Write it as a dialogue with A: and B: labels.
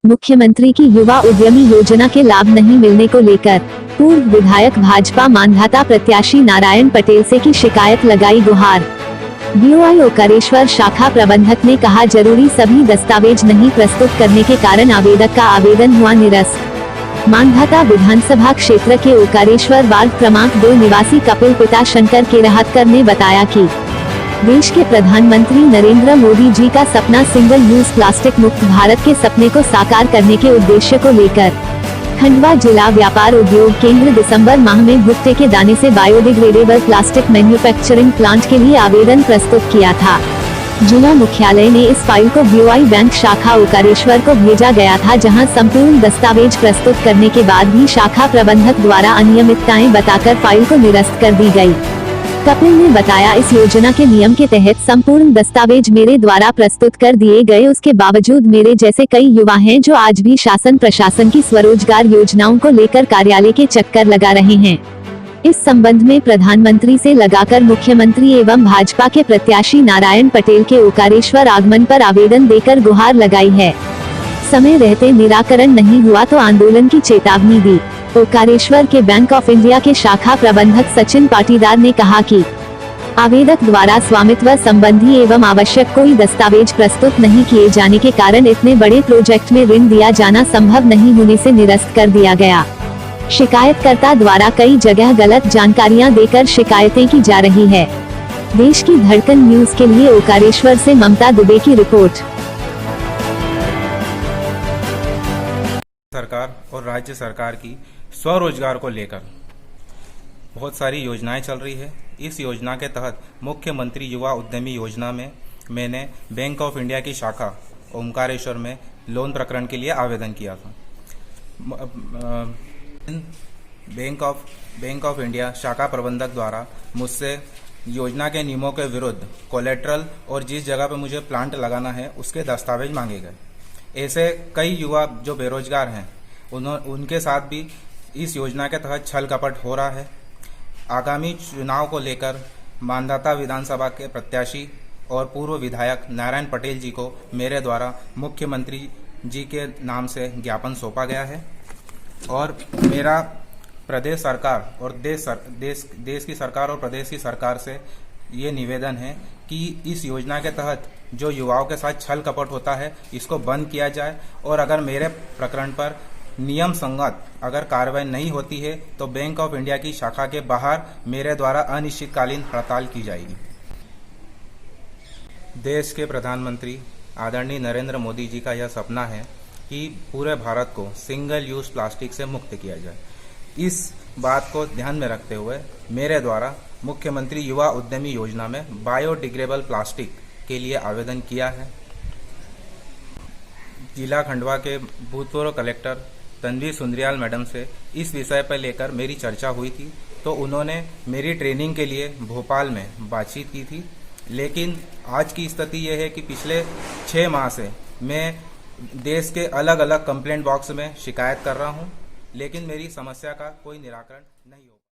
A: मुख्यमंत्री की युवा उद्यमी योजना के लाभ नहीं मिलने को लेकर पूर्व विधायक भाजपा मांधाता प्रत्याशी नारायण पटेल से की शिकायत लगाई गुहार। बीओआई ओकारेश्वर शाखा प्रबंधक ने कहा, जरूरी सभी दस्तावेज नहीं प्रस्तुत करने के कारण आवेदक का आवेदन हुआ निरस्त। मांधाता विधानसभा क्षेत्र के ओकारेश्वर वार्ड क्रमांक 2 निवासी कपिल पिता शंकर के रहतकर ने बताया कि देश के प्रधानमंत्री नरेंद्र मोदी जी का सपना सिंगल यूज प्लास्टिक मुक्त भारत के सपने को साकार करने के उद्देश्य को लेकर खंडवा जिला व्यापार उद्योग केंद्र दिसंबर माह में भुट्टे के दाने से बायोडिग्रेडेबल प्लास्टिक मैन्युफैक्चरिंग प्लांट के लिए आवेदन प्रस्तुत किया था। जिला मुख्यालय ने इस फाइल को बीओआई बैंक शाखा ओकारेश्वर को भेजा गया था, जहां संपूर्ण दस्तावेज प्रस्तुत करने के बाद भी शाखा प्रबंधक द्वारा अनियमितताएं बताकर फाइल को निरस्त कर दी गई। कपिल ने बताया, इस योजना के नियम के तहत संपूर्ण दस्तावेज मेरे द्वारा प्रस्तुत कर दिए गए, उसके बावजूद मेरे जैसे कई युवा हैं जो आज भी शासन प्रशासन की स्वरोजगार योजनाओं को लेकर कार्यालय के चक्कर लगा रहे हैं। इस संबंध में प्रधानमंत्री से लगाकर मुख्यमंत्री एवं भाजपा के प्रत्याशी नारायण पटेल के ओकारेश्वर आगमन पर आवेदन देकर गुहार लगाई है। समय रहते निराकरण नहीं हुआ तो आंदोलन की चेतावनी दी। ओकारेश्वर के बैंक ऑफ इंडिया के शाखा प्रबंधक सचिन पाटीदार ने कहा कि आवेदक द्वारा स्वामित्व संबंधी एवं आवश्यक कोई दस्तावेज प्रस्तुत नहीं किए जाने के कारण इतने बड़े प्रोजेक्ट में ऋण दिया जाना संभव नहीं होने से निरस्त कर दिया गया। शिकायतकर्ता द्वारा कई जगह गलत जानकारियां देकर शिकायतें की जा रही है। देश की धड़कन न्यूज के लिए ओकारेश्वर से ममता दुबे की रिपोर्ट।
B: सरकार और राज्य सरकार की स्वरोजगार को लेकर बहुत सारी योजनाएं चल रही है। इस योजना के तहत मुख्यमंत्री युवा उद्यमी योजना में मैंने बैंक ऑफ इंडिया की शाखा ओमकारेश्वर में लोन प्रकरण के लिए आवेदन किया था। बैंक ऑफ इंडिया शाखा प्रबंधक द्वारा मुझसे योजना के नियमों के विरुद्ध कोलेट्रल और जिस जगह पर मुझे प्लांट लगाना है उसके दस्तावेज मांगे गए। ऐसे कई युवा जो बेरोजगार हैं उनके साथ भी इस योजना के तहत छल कपट हो रहा है। आगामी चुनाव को लेकर मांधाता विधानसभा के प्रत्याशी और पूर्व विधायक नारायण पटेल जी को मेरे द्वारा मुख्यमंत्री जी के नाम से ज्ञापन सौंपा गया है और मेरा प्रदेश सरकार और देश की सरकार और प्रदेश की सरकार से ये निवेदन है कि इस योजना के तहत जो युवाओं के साथ छल कपट होता है इसको बंद किया जाए और अगर मेरे प्रकरण पर नियम संगत अगर कार्रवाई नहीं होती है तो बैंक ऑफ इंडिया की शाखा के बाहर मेरे द्वारा अनिश्चितकालीन हड़ताल की जाएगी। देश के प्रधानमंत्री आदरणीय नरेंद्र मोदी जी का यह सपना है कि पूरे भारत को सिंगल यूज प्लास्टिक से मुक्त किया जाए। इस बात को ध्यान में रखते हुए मेरे द्वारा मुख्यमंत्री युवा उद्यमी योजना में बायोडिग्रेडेबल प्लास्टिक के लिए आवेदन किया है। जिला खंडवा के भूतपूर्व कलेक्टर तन्वी सुंदरियाल मैडम से इस विषय पर लेकर मेरी चर्चा हुई थी, तो उन्होंने मेरी ट्रेनिंग के लिए भोपाल में बातचीत की थी। लेकिन आज की स्थिति यह है कि पिछले 6 माह से मैं देश के अलग अलग कंप्लेंट बॉक्स में शिकायत कर रहा हूं, लेकिन मेरी समस्या का कोई निराकरण नहीं हो